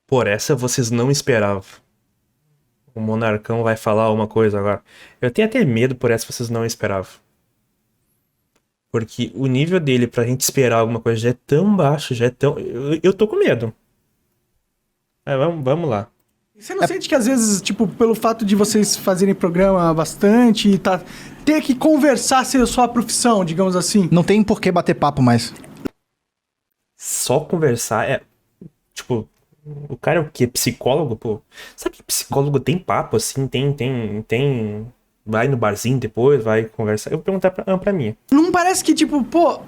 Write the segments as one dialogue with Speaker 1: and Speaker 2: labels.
Speaker 1: Por essa vocês não esperavam. O Monarcão vai falar uma coisa agora. Eu tenho até medo por essa vocês não esperavam. Porque o nível dele pra gente esperar alguma coisa já é tão baixo, já é tão... Eu tô com medo. Vamos lá.
Speaker 2: Você não sente que às vezes, tipo, pelo fato de vocês fazerem programa bastante e ter que conversar ser a sua profissão, digamos assim?
Speaker 3: Não tem por que bater papo mais.
Speaker 1: Só conversar é... Tipo, o cara é o quê? Psicólogo, pô? Sabe que psicólogo tem papo, assim? Tem... Vai no barzinho depois, vai conversar. Eu vou perguntar pra mim.
Speaker 2: Não parece que, tipo, pô,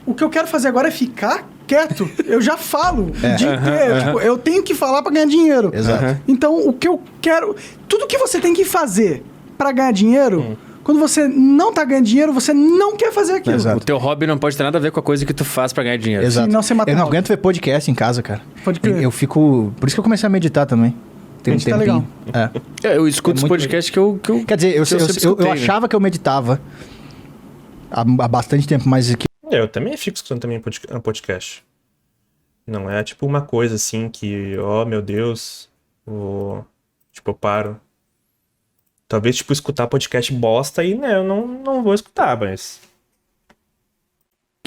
Speaker 2: o que eu quero fazer agora é ficar quieto. Eu já falo o dia inteiro. Tipo, eu tenho que falar pra ganhar dinheiro.
Speaker 3: Exato.
Speaker 2: Então, o que eu quero... Tudo que você tem que fazer pra ganhar dinheiro... Quando você não tá ganhando dinheiro, você não quer fazer aquilo.
Speaker 3: Exato.
Speaker 4: O teu hobby não pode ter nada a ver com a coisa que tu faz pra ganhar dinheiro.
Speaker 3: Exato.
Speaker 2: Senão você mata
Speaker 3: Eu não
Speaker 2: o hobby.
Speaker 3: aguento ver podcast em casa, cara.
Speaker 2: Pode crer.
Speaker 3: Eu fico... Por isso que eu comecei a meditar também. Tem um
Speaker 2: Meditar
Speaker 3: tempinho.
Speaker 2: legal.
Speaker 3: É.
Speaker 4: Eu escuto os
Speaker 3: muito
Speaker 4: podcasts que eu
Speaker 3: Quer dizer, eu
Speaker 4: sempre escutei, né?
Speaker 3: achava que eu meditava há bastante tempo, mas que
Speaker 1: Eu também fico escutando também podcast. Não é tipo uma coisa assim que, oh meu Deus, tipo, eu paro. Talvez, tipo, escutar podcast bosta e, né, eu não vou escutar, mas...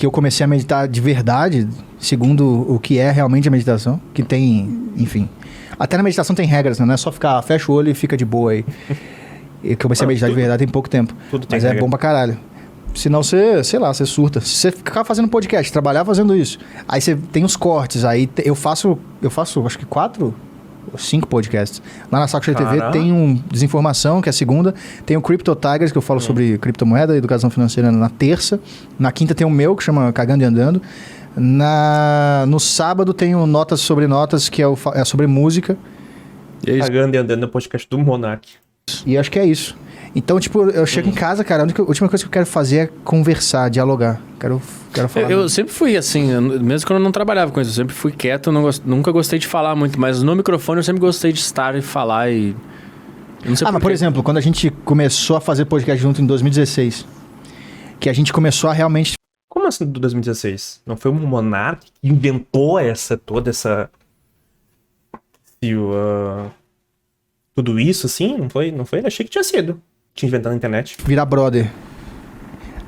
Speaker 3: eu comecei a meditar de verdade, segundo o que é realmente a meditação, que tem, enfim... Até na meditação tem regras, né? Não é só ficar, fecha o olho e fica de boa aí. Eu comecei a meditar de verdade tem pouco tempo.
Speaker 1: Tudo tem
Speaker 3: Mas
Speaker 1: regra.
Speaker 3: é bom pra caralho. Senão você, sei lá, você surta. Se você ficar fazendo podcast, trabalhar fazendo isso, aí você tem os cortes, aí eu faço acho que 4 ou 5 podcasts. Lá na Saco Cheio TV
Speaker 1: Caramba.
Speaker 3: tem um Desinformação, que é a segunda. Tem o Crypto Tigers, que eu falo sobre criptomoeda, educação financeira na terça. Na quinta tem o meu, que chama Cagando e Andando. No sábado tem o Notas sobre Notas, que é sobre música.
Speaker 4: E é isso.
Speaker 1: Cagando e andando no podcast do Monark.
Speaker 3: E acho que é isso. Então, tipo, eu chego em casa, cara, a última coisa que eu quero fazer é conversar, dialogar. Quero falar.
Speaker 4: Eu sempre fui assim, mesmo quando eu não trabalhava com isso, eu sempre fui quieto, nunca gostei de falar muito, mas no microfone eu sempre gostei de estar e falar e... Não sei
Speaker 3: Mas por exemplo, quando a gente começou a fazer podcast junto em 2016, que a gente começou a realmente...
Speaker 1: Como assim do 2016? Não foi o Monark que inventou toda essa... tudo isso, assim? Não foi? Eu achei que tinha sido. Tinha inventado na internet.
Speaker 3: virar brother.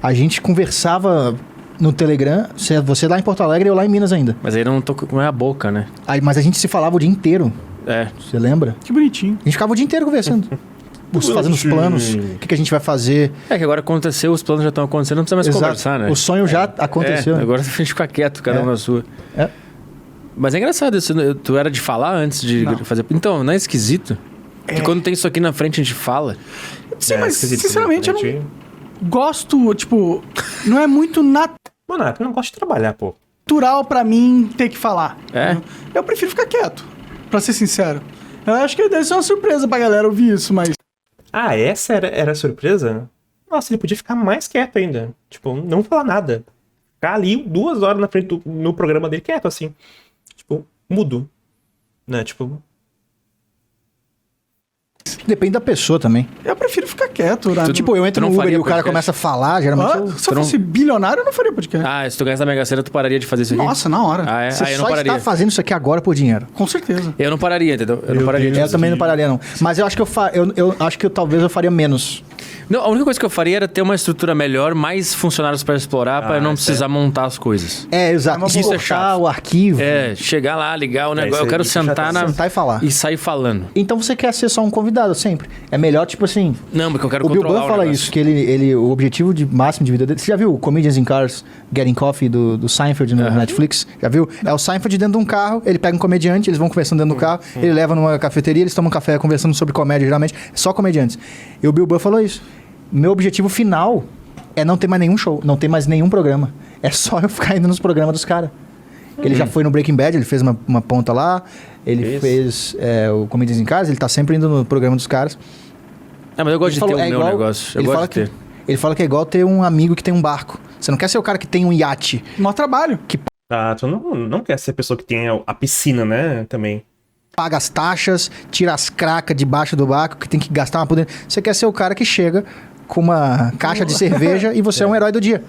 Speaker 3: A gente conversava no Telegram, você lá em Porto Alegre e eu lá em Minas ainda.
Speaker 4: Mas aí não tô com a boca, né?
Speaker 3: Mas a gente se falava o dia inteiro,
Speaker 4: É.
Speaker 3: você lembra?
Speaker 2: Que bonitinho.
Speaker 3: A gente ficava o dia inteiro conversando. Fazendo os planos, o que a gente vai fazer.
Speaker 4: É que agora aconteceu, os planos já estão acontecendo, não precisa mais
Speaker 3: Exato.
Speaker 4: conversar, né?
Speaker 3: O sonho já aconteceu.
Speaker 4: Agora a gente fica quieto, cada um na sua.
Speaker 3: É.
Speaker 4: Mas é engraçado isso, tu era de falar antes de
Speaker 2: Não.
Speaker 4: fazer... Então, não é esquisito? Que quando tem isso aqui na frente a gente fala.
Speaker 2: Sim, mas
Speaker 1: esquisito,
Speaker 2: sinceramente eu
Speaker 1: né?
Speaker 2: não gosto, tipo, não é muito
Speaker 1: Monark, eu não gosto de trabalhar, pô.
Speaker 2: natural pra mim ter que falar.
Speaker 4: É?
Speaker 2: Eu prefiro ficar quieto, pra ser sincero. Eu acho que deve ser uma surpresa pra galera ouvir isso, mas...
Speaker 1: Ah, essa era a surpresa? Nossa, ele podia ficar mais quieto ainda. Tipo, não falar nada. Ficar ali 2 horas na frente no programa dele quieto, assim. Tipo, mudo. Né, tipo...
Speaker 3: Depende da pessoa também.
Speaker 2: Eu prefiro ficar quieto. Né?
Speaker 3: Tipo, eu entro
Speaker 4: tu não
Speaker 3: no Uber
Speaker 4: faria
Speaker 3: e o cara
Speaker 4: podcast?
Speaker 3: começa a falar, geralmente eu...
Speaker 2: Se eu fosse bilionário, eu não faria podcast.
Speaker 4: Ah, se tu ganhasse na Mega Sena, tu pararia de fazer isso aqui?
Speaker 2: Nossa, na hora.
Speaker 4: Ah, é?
Speaker 3: Você
Speaker 4: Eu
Speaker 3: só
Speaker 4: não pararia.
Speaker 3: está fazendo isso aqui agora por dinheiro.
Speaker 2: Com certeza.
Speaker 4: Eu não pararia, entendeu? Eu não pararia de
Speaker 3: Eu
Speaker 4: fazer
Speaker 3: também
Speaker 4: isso
Speaker 3: não pararia, não. Mas eu acho que eu acho que talvez eu faria menos.
Speaker 4: Não, a única coisa que eu faria era ter uma estrutura melhor, mais funcionários pra explorar, pra eu não precisar montar as coisas.
Speaker 3: É, exato.
Speaker 4: Isso é
Speaker 3: Exportar
Speaker 4: chato.
Speaker 3: o arquivo.
Speaker 4: É, chegar lá, ligar o negócio.
Speaker 1: isso
Speaker 4: Eu quero
Speaker 1: é chato,
Speaker 4: sentar na...
Speaker 3: sentar e falar.
Speaker 4: E sair falando.
Speaker 3: Então você quer ser só um convidado sempre. É melhor, tipo assim...
Speaker 4: Não, porque eu quero
Speaker 3: O Bill
Speaker 4: controlar
Speaker 3: Burr
Speaker 4: o
Speaker 3: fala
Speaker 4: negócio.
Speaker 3: isso, que o objetivo máximo de vida dele... Você já viu Comedians in Cars, Getting Coffee, do Seinfeld no Netflix? Já viu? É o Seinfeld dentro de um carro, ele pega um comediante, eles vão conversando dentro do carro, ele leva numa cafeteria, eles tomam café conversando sobre comédia, geralmente, só comediantes. E o Bill Burr falou isso. Meu objetivo final é não ter mais nenhum show, não ter mais nenhum programa. É só eu ficar indo nos programas dos caras. Ele já foi no Breaking Bad, ele fez uma ponta lá, ele fez o Comedians in Cars, ele tá sempre indo no programa dos caras.
Speaker 4: Ah, mas eu gosto
Speaker 3: Ele
Speaker 4: de
Speaker 3: falou,
Speaker 4: ter o
Speaker 3: é
Speaker 4: meu
Speaker 3: igual-
Speaker 4: negócio. Eu
Speaker 3: ele
Speaker 4: gosto
Speaker 3: fala
Speaker 4: de ter.
Speaker 3: Ele fala que é igual ter um amigo que tem um barco. Você não quer ser o cara que tem um iate.
Speaker 2: Mó trabalho.
Speaker 1: Ah, tu não quer ser a pessoa que tem a piscina, né, também.
Speaker 3: Paga as taxas, tira as cracas debaixo do barco, que tem que gastar uma poder. Você quer ser o cara que chega com uma caixa de cerveja e você é um herói do dia.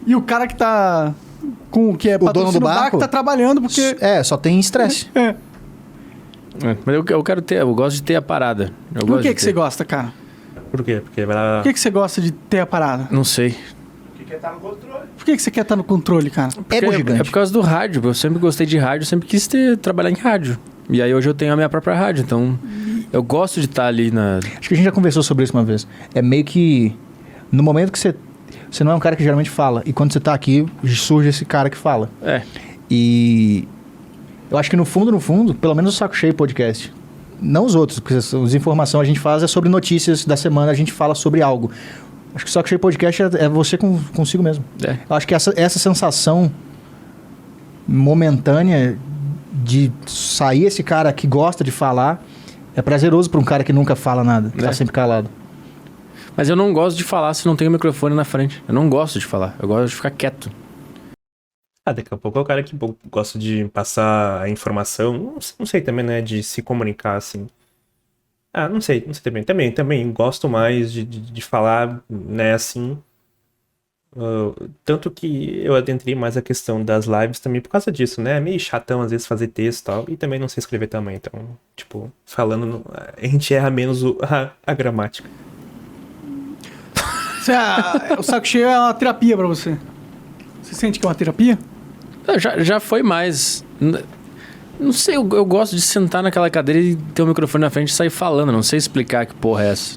Speaker 2: E o cara que tá... que é
Speaker 3: O dono do
Speaker 2: patrocínio
Speaker 3: barco
Speaker 2: tá trabalhando porque...
Speaker 3: Só tem estresse.
Speaker 2: É.
Speaker 4: Mas eu quero ter, eu gosto de ter a parada.
Speaker 2: Por que você gosta, cara?
Speaker 1: Por quê? Porque vai lá...
Speaker 2: Por que você gosta de ter a parada?
Speaker 4: Não sei.
Speaker 2: Por que você quer estar no controle, cara?
Speaker 3: Ego gigante.
Speaker 4: É por causa do rádio. Eu sempre gostei de rádio, sempre quis trabalhar em rádio. E aí hoje eu tenho a minha própria rádio, então eu gosto de estar ali na...
Speaker 3: Acho que a gente já conversou sobre isso uma vez. É meio que no momento que você não é um cara que geralmente fala, e quando você tá aqui, surge esse cara que fala.
Speaker 4: É.
Speaker 3: E eu acho que no fundo, pelo menos o Saco Cheio Podcast, não os outros, porque as informações a gente faz é sobre notícias da semana, a gente fala sobre algo. Acho que o Saco Cheio Podcast é você consigo mesmo.
Speaker 4: É.
Speaker 3: Eu acho que essa sensação momentânea de sair esse cara que gosta de falar é prazeroso para um cara que nunca fala nada, que tá sempre calado.
Speaker 4: Mas eu não gosto de falar se não tem o microfone na frente. Eu não gosto de falar, eu gosto de ficar quieto.
Speaker 1: Daqui a pouco é o cara que gosta de passar a informação, não sei também, né, de se comunicar, assim. Não sei também gosto mais de falar, né, assim. Tanto que eu adentrei mais a questão das lives também por causa disso, né, é meio chatão às vezes fazer texto e tal, e também não sei escrever também, então, tipo, falando, a gente erra menos a gramática.
Speaker 2: O Saco Cheio é uma terapia pra você. Você sente que é uma terapia?
Speaker 4: Já foi mais. Não sei, eu gosto de sentar naquela cadeira e ter o microfone na frente e sair falando. Não sei explicar que porra é essa.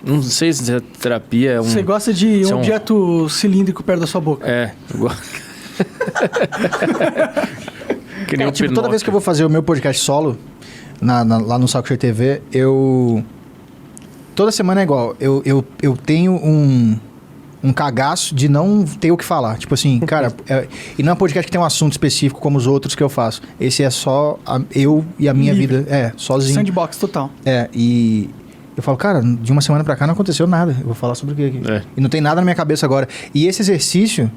Speaker 4: Não sei se a terapia é um...
Speaker 2: Você gosta de um objeto cilíndrico perto da sua boca.
Speaker 4: É, eu gosto. Que nem o
Speaker 3: Tipo, toda
Speaker 4: Pinóquio.
Speaker 3: vez que eu vou fazer o meu podcast solo, lá no Saco Cheio TV, toda semana é igual. Eu tenho um cagaço de não ter o que falar. Tipo assim, cara... e não é um podcast que tem um assunto específico como os outros que eu faço. Esse é só eu e a minha
Speaker 2: Livre.
Speaker 3: vida. Sozinho.
Speaker 2: Sandbox total.
Speaker 3: E eu falo, cara, de uma semana pra cá não aconteceu nada. Eu vou falar sobre o quê aqui? E não tem nada na minha cabeça agora. E esse exercício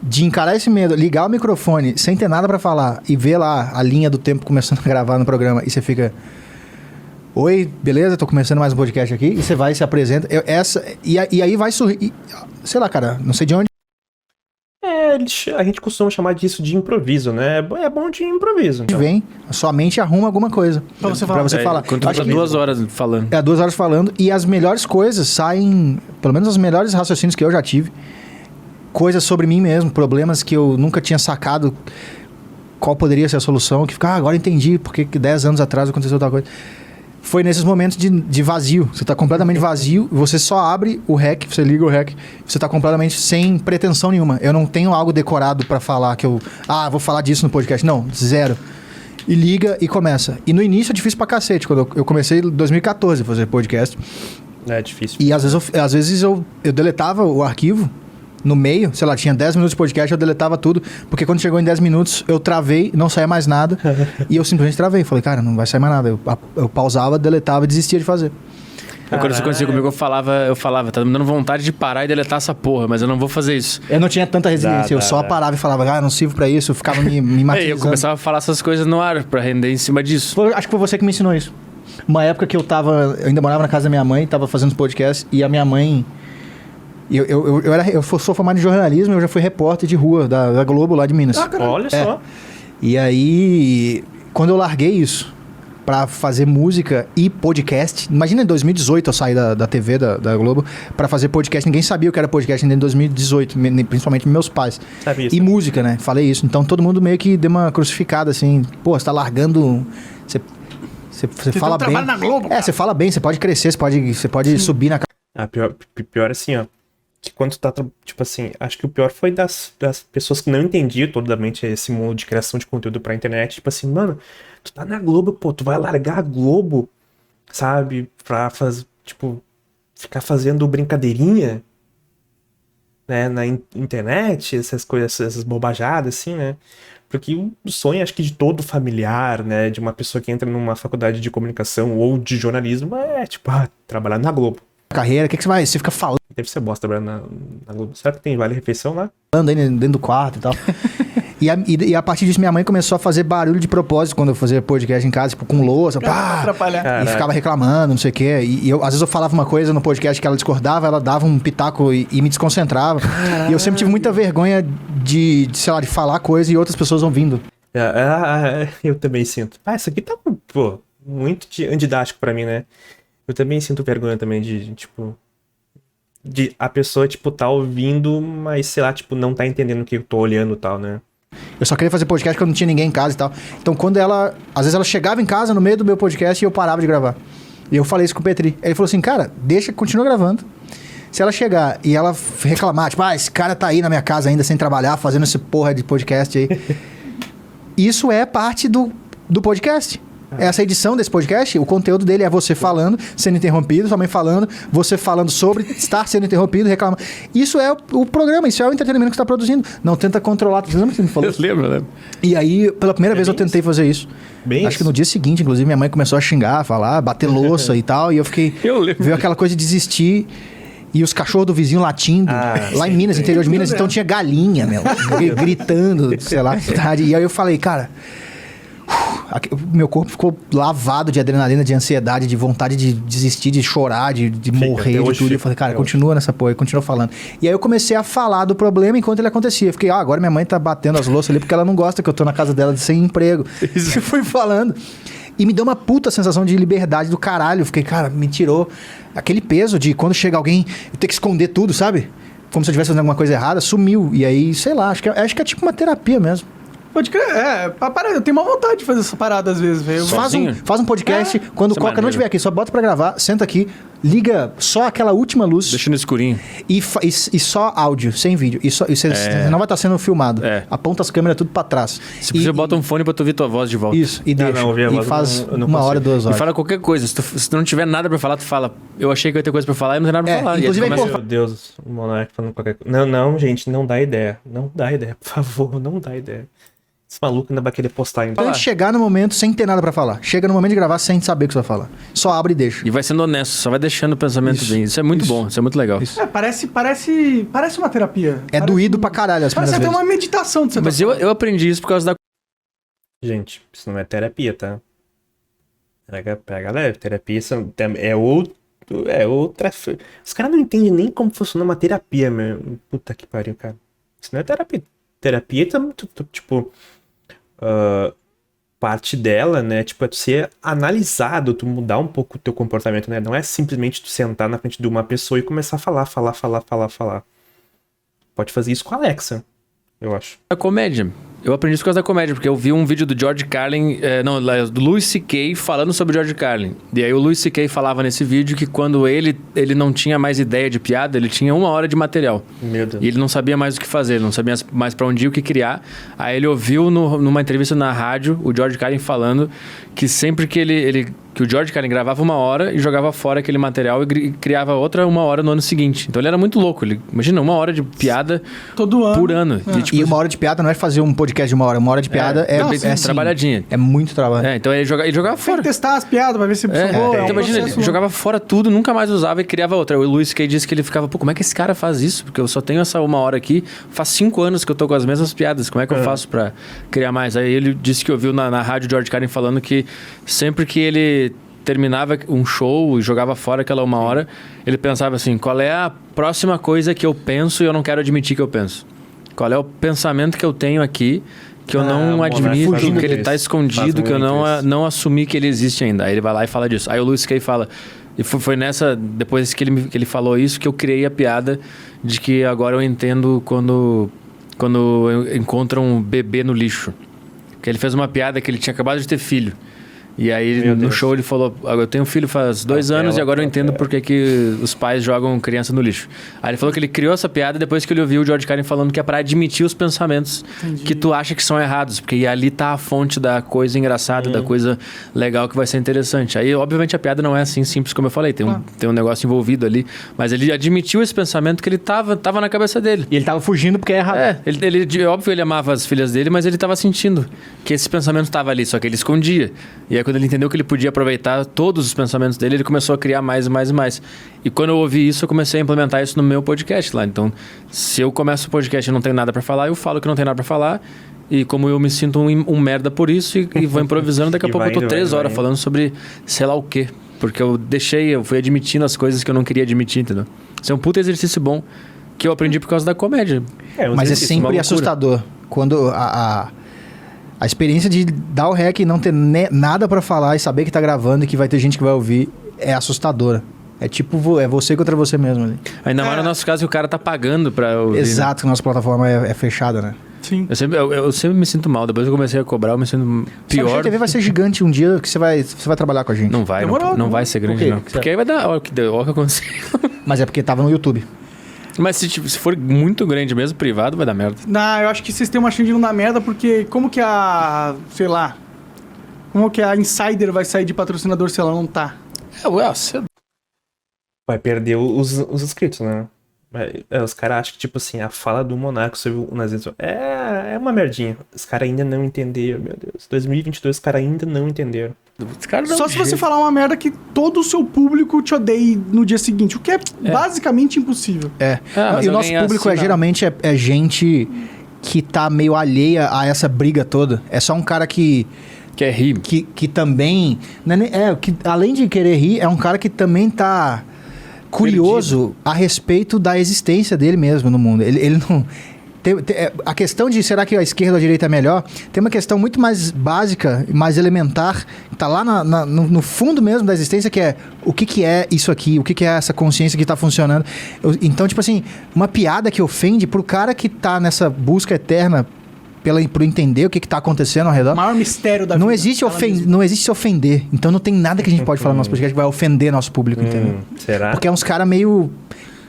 Speaker 3: de encarar esse medo, ligar o microfone sem ter nada pra falar e ver lá a linha do tempo começando a gravar no programa e você fica... Oi, beleza? Tô começando mais um podcast aqui. E você vai e se apresenta. E aí vai surgir... Sei lá, cara, não sei de onde.
Speaker 1: A gente costuma chamar disso de improviso, né? É bom de improviso. Então.
Speaker 3: Vem, a sua mente arruma alguma coisa.
Speaker 2: Pra você falar.
Speaker 3: falar.
Speaker 4: Quando tu
Speaker 3: Acho
Speaker 4: tá
Speaker 3: que
Speaker 4: 2 horas falando.
Speaker 3: 2 horas falando. E as melhores coisas saem... Pelo menos os melhores raciocínios que eu já tive. Coisas sobre mim mesmo. Problemas que eu nunca tinha sacado qual poderia ser a solução. Que fica, agora entendi porque 10 anos atrás aconteceu tal coisa. Foi nesses momentos de vazio. Você tá completamente vazio, você só abre o REC, você liga o REC, você tá completamente sem pretensão nenhuma. Eu não tenho algo decorado pra falar que eu... vou falar disso no podcast. Não, zero. E liga e começa. E no início é difícil pra cacete. Quando eu comecei em 2014 a fazer podcast.
Speaker 1: É difícil.
Speaker 3: E às vezes eu deletava o arquivo no meio, sei lá, tinha 10 minutos de podcast, eu deletava tudo, porque quando chegou em 10 minutos, eu travei, não saía mais nada, e eu simplesmente travei. Falei, cara, não vai sair mais nada. Eu pausava, deletava e desistia de fazer.
Speaker 4: Quando você conhecia comigo, eu falava, tá me dando vontade de parar e deletar essa porra, mas eu não vou fazer isso.
Speaker 3: Eu não tinha tanta resiliência, eu só parava e falava, não sirvo pra isso, eu ficava me martirizando.
Speaker 4: Eu começava a falar essas coisas no ar, pra render em cima disso.
Speaker 3: Acho que foi você que me ensinou isso. Uma época que eu ainda morava na casa da minha mãe, tava fazendo os podcasts, e a minha mãe... Eu sou formado em jornalismo, eu já fui repórter de rua da Globo lá de Minas.
Speaker 1: Olha só.
Speaker 3: E aí, quando eu larguei isso pra fazer música e podcast, imagina em 2018 eu saí da TV da Globo pra fazer podcast, ninguém sabia o que era podcast ainda em 2018, principalmente meus pais.
Speaker 1: Sabia isso.
Speaker 3: E música, né? Falei isso. Então todo mundo meio que deu uma crucificada assim, pô, você tá largando... Você fala bem.
Speaker 2: Na Globo,
Speaker 3: você fala bem, você pode crescer, você pode subir na...
Speaker 1: Pior assim, ó. Que quando tu tá, tipo assim, acho que o pior foi das pessoas que não entendiam totalmente esse mundo de criação de conteúdo pra internet. Tipo assim, mano, tu tá na Globo, pô, tu vai largar a Globo, sabe? Pra ficar fazendo brincadeirinha, né? Na internet, essas coisas, essas bobajadas, assim, né? Porque o sonho, acho que de todo familiar, né? De uma pessoa que entra numa faculdade de comunicação ou de jornalismo é, trabalhar na Globo.
Speaker 3: Carreira, o que você fica falando
Speaker 1: Deve ser bosta trabalhar na Globo. Será que tem vale-refeição lá?
Speaker 3: aí dentro do quarto e tal. E a partir disso minha mãe começou a fazer barulho de propósito quando eu fazia podcast em casa, tipo com louça, pá,
Speaker 2: atrapalhar.
Speaker 3: e ficava reclamando, não sei o quê. E às vezes eu falava uma coisa no podcast que ela discordava, ela dava um pitaco e me desconcentrava. E eu sempre tive muita vergonha de, sei lá, de falar coisa e outras pessoas ouvindo.
Speaker 1: Eu também sinto. Isso aqui tá, pô, muito didático pra mim, né? Eu também sinto vergonha também de, tipo... De a pessoa, tipo, tá ouvindo, mas, sei lá, tipo, não tá entendendo o que eu tô olhando e tal, né?
Speaker 3: Eu só queria fazer podcast quando não tinha ninguém em casa e tal. Então, quando ela... Às vezes ela chegava em casa no meio do meu podcast e eu parava de gravar. E eu falei isso com o Petri. Ele falou assim, cara, continua gravando. Se ela chegar e ela reclamar, tipo, esse cara tá aí na minha casa ainda sem trabalhar, fazendo esse porra de podcast aí. Isso é parte do podcast. Essa edição desse podcast, o conteúdo dele é você falando, sendo interrompido, sua mãe falando, você falando sobre estar sendo interrompido, reclamando. Isso é o programa, isso é o entretenimento que você está produzindo. Não tenta controlar. Você lembra que você me falou?
Speaker 4: Eu lembro.
Speaker 3: E aí, pela primeira vez eu tentei fazer isso. Acho que no dia seguinte, inclusive, minha mãe começou a xingar, falar, bater louça e tal, e eu fiquei... Veio aquela coisa de desistir... E os cachorros do vizinho latindo. Lá em Minas, interior de Minas, então tinha galinha, gritando, sei lá. E aí eu falei, cara... meu corpo ficou lavado de adrenalina, de ansiedade, de vontade de desistir, de chorar, de morrer, de tudo. Eu falei, cara, continua nessa porra, continua falando. E aí eu comecei a falar do problema enquanto ele acontecia. Eu fiquei, agora minha mãe tá batendo as louças ali porque ela não gosta que eu tô na casa dela sem emprego. E fui falando. E me deu uma puta sensação de liberdade do caralho. Eu fiquei, cara, me tirou aquele peso de quando chega alguém, eu ter que esconder tudo, sabe? Como se eu estivesse fazendo alguma coisa errada, sumiu. E aí, sei lá, acho que é tipo uma terapia mesmo.
Speaker 2: Pode crer, eu tenho uma vontade de fazer essa parada às vezes, velho.
Speaker 3: Faz um podcast, quando o Coca não estiver aqui, só bota pra gravar, senta aqui, liga só aquela última luz.
Speaker 4: Deixa no escurinho.
Speaker 3: E só áudio, sem vídeo. E você não vai estar sendo filmado. Aponta as câmeras tudo pra trás.
Speaker 4: Se você bota um fone pra tu ouvir tua voz de volta.
Speaker 3: Isso, e deixa. E faz uma hora, 2 horas.
Speaker 4: E fala qualquer coisa. Se tu não tiver nada pra falar, tu fala, eu achei que eu ia ter coisa pra falar e não tem nada pra falar.
Speaker 3: Inclusive,
Speaker 1: Meu Deus, o Monark falando qualquer coisa. Não, gente, não dá ideia. Não dá ideia, por favor, não dá ideia. Esse maluco ainda vai querer postar ainda.
Speaker 3: Então chegar no momento sem ter nada pra falar. Chega no momento de gravar sem saber o que você vai falar. Só abre e deixa.
Speaker 4: E vai sendo honesto, só vai deixando o pensamento bem. Isso é muito bom, isso é muito legal.
Speaker 2: Parece uma terapia.
Speaker 3: É doído pra caralho as primeiras vezes.
Speaker 2: Parece até uma meditação de certa
Speaker 4: forma. Mas eu aprendi isso por causa da...
Speaker 1: Gente, isso não é terapia, tá? Pega leve. Terapia é outra... Os caras não entendem nem como funciona uma terapia, meu. Puta que pariu, cara. Isso não é terapia. Terapia tá muito, tipo... parte dela, né, tipo, é tu ser analisado, tu mudar um pouco o teu comportamento, né, não é simplesmente tu sentar na frente de uma pessoa e começar a falar. Pode fazer isso com a Alexa, eu acho.
Speaker 4: A comédia. Eu aprendi isso por causa da comédia, porque eu vi um vídeo do George Carlin, do Louis C.K. falando sobre George Carlin. E aí o Louis C.K. falava nesse vídeo que quando ele não tinha mais ideia de piada, ele tinha 1 hora de material. Meu Deus. E ele não sabia mais o que fazer, ele não sabia mais pra onde ir, o que criar. Aí ele ouviu numa entrevista na rádio o George Carlin falando que sempre que que o George Carlin gravava 1 hora e jogava fora aquele material e criava outra 1 hora no ano seguinte. Então ele era muito louco. Imagina, 1 hora de piada todo ano. Por ano.
Speaker 3: E 1 hora de piada não é fazer um podcast de 1 hora. 1 hora de piada é assim,
Speaker 4: trabalhadinha.
Speaker 3: É muito trabalho.
Speaker 4: Então ele jogava fora.
Speaker 2: Tem que testar as piadas pra ver se funcionou.
Speaker 4: Então imagina, ele jogava fora tudo, nunca mais usava e criava outra. O Louis C.K. disse que ele ficava, como é que esse cara faz isso? Porque eu só tenho essa 1 hora aqui, faz 5 anos que eu tô com as mesmas piadas. Como é que eu faço pra criar mais? Aí ele disse que ouviu na rádio George Carlin falando que sempre que ele terminava um show e jogava fora aquela 1 hora, ele pensava assim, qual é a próxima coisa que eu penso e eu não quero admitir que eu penso? Qual é o pensamento que eu tenho aqui que eu não admito, que ele tá escondido, que eu não assumi que ele existe ainda? Aí ele vai lá e fala disso. Aí o Louis C.K. fala, e foi depois que ele falou isso, que eu criei a piada de que agora eu entendo quando encontram um bebê no lixo. Que ele fez uma piada que ele tinha acabado de ter filho. E aí no show ele falou, eu tenho um filho faz 2 anos e agora eu entendo porque que os pais jogam criança no lixo. Aí ele falou que ele criou essa piada depois que ele ouviu o George Carlin falando que é pra admitir os pensamentos que tu acha que são errados, porque ali tá a fonte da coisa engraçada, da coisa legal que vai ser interessante. Aí obviamente a piada não é assim simples como eu falei, tem um negócio envolvido ali, mas ele admitiu esse pensamento que ele tava na cabeça dele.
Speaker 3: E ele tava fugindo porque é errado.
Speaker 4: Óbvio ele amava as filhas dele, mas ele tava sentindo que esse pensamento tava ali, só que ele escondia. E aí quando ele entendeu que ele podia aproveitar todos os pensamentos dele, ele começou a criar mais e mais e mais. E quando eu ouvi isso, eu comecei a implementar isso no meu podcast lá. Então, se eu começo o podcast e não tenho nada pra falar, eu falo que não tenho nada pra falar. E como eu me sinto um merda por isso e vou improvisando, daqui a pouco eu tô 3 horas falando sobre sei lá o quê. Porque eu fui admitindo as coisas que eu não queria admitir, entendeu? Isso é um puta exercício bom que eu aprendi por causa da comédia.
Speaker 3: Mas é sempre assustador quando A experiência de dar o rec e não ter nada pra falar e saber que tá gravando e que vai ter gente que vai ouvir é assustadora. É tipo, é você contra você mesmo ali.
Speaker 4: Ainda mais no nosso caso que o cara tá pagando pra ouvir.
Speaker 3: Exato, que a nossa plataforma é fechada, né?
Speaker 2: Sim.
Speaker 4: Eu sempre me sinto mal. Depois que eu comecei a cobrar, eu me sinto
Speaker 3: Só que
Speaker 4: pior.
Speaker 3: a TV vai ser gigante um dia que você vai trabalhar com a gente.
Speaker 4: Não vai,
Speaker 2: Demorou,
Speaker 4: não vai ser grande,
Speaker 3: Por quê?
Speaker 4: não. Porque aí vai dar hora que acontecer.
Speaker 3: Mas é porque tava no YouTube.
Speaker 4: Mas se for muito grande mesmo, privado, vai dar merda.
Speaker 2: Não, eu acho que vocês têm uma chance de não dar merda, porque como que sei lá, como que a Insider vai sair de patrocinador se ela não tá?
Speaker 4: Você...
Speaker 1: Vai perder os inscritos, né? Os caras acham que, tipo assim, a fala do Monark sobre o nazismo é uma merdinha. Os caras ainda não entenderam, meu Deus. 2022, os caras ainda não entenderam.
Speaker 2: Só se você falar uma merda que todo o seu público te odeie no dia seguinte, o que é basicamente impossível.
Speaker 4: mas
Speaker 3: E o nosso
Speaker 4: alguém
Speaker 3: público
Speaker 4: assina.
Speaker 3: geralmente é gente que tá meio alheia a essa briga toda. É só um cara que
Speaker 4: Quer rir.
Speaker 3: que também... que além de querer rir, é um cara que também tá curioso a respeito da existência dele mesmo no mundo. Ele não... a questão de será que a esquerda ou a direita é melhor, tem uma questão muito mais básica, mais elementar, que tá lá no fundo mesmo da existência, que é o que é isso aqui, o que é essa consciência que tá funcionando. Então, tipo assim, uma piada que ofende pro cara que tá nessa busca eterna por entender o que tá acontecendo ao redor.
Speaker 2: O maior mistério da
Speaker 3: Não
Speaker 2: vida.
Speaker 3: existe, não existe se ofender. Então não tem nada que a gente pode falar no nosso podcast que vai ofender nosso público, entendeu?
Speaker 1: Será?
Speaker 3: Porque é uns caras meio...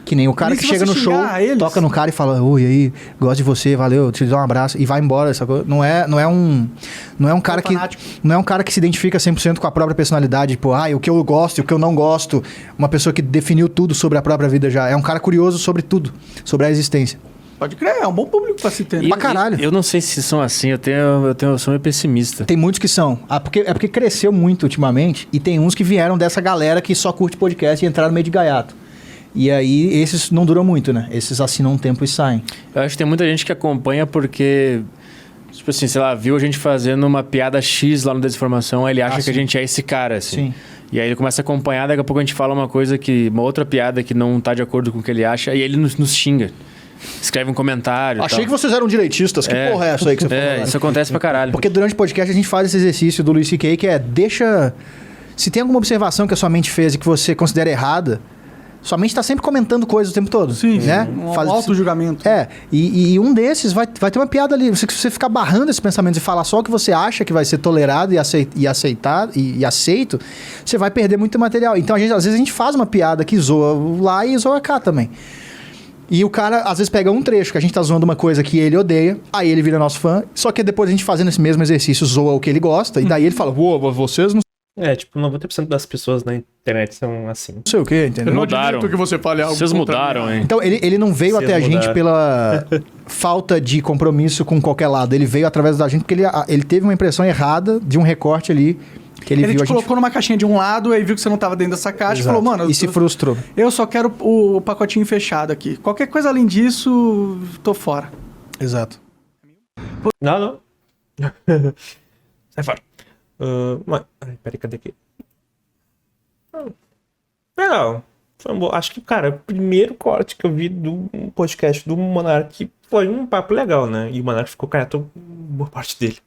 Speaker 3: Que nem o cara
Speaker 2: E
Speaker 3: que
Speaker 2: se
Speaker 3: chega
Speaker 2: você
Speaker 3: no show,
Speaker 2: xingar eles?
Speaker 3: toca no cara e fala, oi, aí, gosto de você, valeu, te dou um abraço, e vai embora. Não é um cara que
Speaker 2: fanático.
Speaker 3: não é um cara que se identifica 100% com a própria personalidade, tipo, o que eu gosto e o que eu não gosto. Uma pessoa que definiu tudo sobre a própria vida já. É um cara curioso sobre tudo, sobre a existência.
Speaker 2: Pode crer, é um bom público pra se ter.
Speaker 3: Pra caralho.
Speaker 4: Eu não sei se são assim, eu sou meio pessimista.
Speaker 3: Tem muitos que são. É porque cresceu muito ultimamente e tem uns que vieram dessa galera que só curte podcast e entraram no meio de gaiato. E aí, esses não duram muito, né? Esses assinam um tempo e saem.
Speaker 4: Eu acho que tem muita gente que acompanha porque, tipo assim, sei lá, viu a gente fazendo uma piada X lá no Desinformação, aí ele acha que
Speaker 3: sim.
Speaker 4: a gente é esse cara, assim.
Speaker 3: Sim.
Speaker 4: E aí ele começa a acompanhar, daqui a pouco a gente fala uma outra piada que não tá de acordo com o que ele acha, e ele nos xinga. Escreve um comentário.
Speaker 3: Achei que vocês eram direitistas. Que porra é essa aí que você falou?
Speaker 4: Isso acontece pra caralho.
Speaker 3: Porque durante o podcast a gente faz esse exercício do Luis C.K. que é deixa... Se tem alguma observação que a sua mente fez e que você considera errada, sua mente está sempre comentando coisas o tempo todo.
Speaker 2: Sim,
Speaker 3: né?
Speaker 2: um auto-julgamento.
Speaker 3: E um desses vai ter uma piada ali. Se você ficar barrando esses pensamentos e falar só o que você acha que vai ser tolerado e aceito, você vai perder muito material. Então, às vezes a gente faz uma piada que zoa lá e zoa cá também. E o cara, às vezes, pega um trecho que a gente tá zoando uma coisa que ele odeia, aí ele vira nosso fã, só que depois a gente fazendo esse mesmo exercício zoa o que ele gosta, e daí ele fala, vocês não
Speaker 1: Tipo, 90% das pessoas na internet são assim.
Speaker 3: sei o quê, entendeu?
Speaker 2: Eu não
Speaker 4: Mudaram.
Speaker 2: admito que você fale algo
Speaker 4: Vocês
Speaker 2: contra
Speaker 4: mudaram,
Speaker 2: mim.
Speaker 4: hein?
Speaker 3: Então, ele não veio
Speaker 1: Vocês
Speaker 3: até a gente
Speaker 1: mudaram.
Speaker 3: pela falta de compromisso com qualquer lado, ele veio através da gente porque ele teve uma impressão errada de um recorte ali, que ele
Speaker 2: Ele
Speaker 3: viu
Speaker 2: te
Speaker 3: a gente...
Speaker 2: colocou numa caixinha de um lado, aí viu que você não tava dentro dessa caixa e falou, mano,
Speaker 3: E se frustrou.
Speaker 2: eu só quero o pacotinho fechado aqui. Qualquer coisa além disso, tô fora.
Speaker 3: Exato.
Speaker 1: Não. Sai fora. Peraí, cadê aqui? Legal. Foi um acho que, cara, o primeiro corte que eu vi do podcast do Monark foi um papo legal, né? E o Monark ficou quieto boa parte dele.